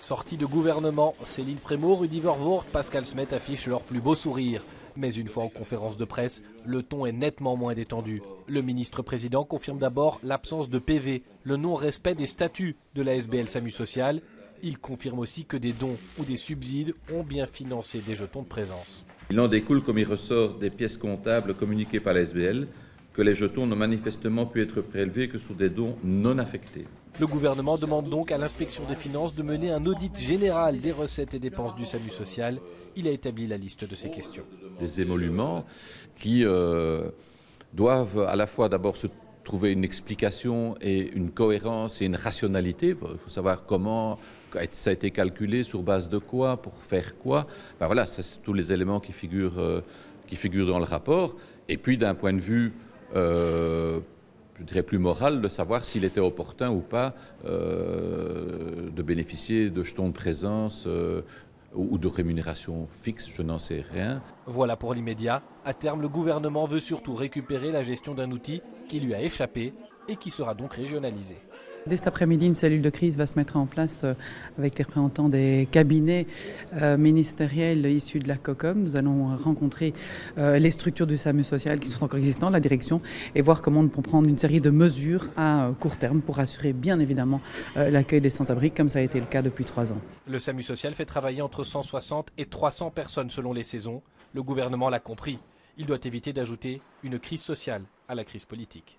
Sortie de gouvernement, Céline Frémaux, Rudy Vervoort, Pascal Smet affichent leur plus beau sourire. Mais une fois en conférence de presse, le ton est nettement moins détendu. Le ministre-président confirme d'abord l'absence de PV, le non-respect des statuts de la SBL SAMU Social. Il confirme aussi que des dons ou des subsides ont bien financé des jetons de présence. Il en découle, comme il ressort des pièces comptables communiquées par la SBL, que les jetons n'ont manifestement pu être prélevés que sous des dons non affectés. Le gouvernement demande donc à l'inspection des finances de mener un audit général des recettes et dépenses du SAMU social. Il a établi la liste de ces questions. Des émoluments qui doivent à la fois d'abord se trouver une explication et une cohérence et une rationalité. Il faut savoir comment ça a été calculé, sur base de quoi, pour faire quoi. Ben voilà, c'est tous les éléments qui figurent dans le rapport. Et puis d'un point de vue je dirais plus moral, de savoir s'il était opportun ou pas de bénéficier de jetons de présence ou de rémunération fixe, je n'en sais rien. Voilà pour l'immédiat. À terme, le gouvernement veut surtout récupérer la gestion d'un outil qui lui a échappé et qui sera donc régionalisé. Dès cet après-midi, une cellule de crise va se mettre en place avec les représentants des cabinets ministériels issus de la COCOM. Nous allons rencontrer les structures du SAMU social qui sont encore existantes, la direction, et voir comment on peut prendre une série de mesures à court terme pour assurer bien évidemment l'accueil des sans-abri, comme ça a été le cas depuis 3 ans. Le SAMU social fait travailler entre 160 et 300 personnes selon les saisons. Le gouvernement l'a compris. Il doit éviter d'ajouter une crise sociale à la crise politique.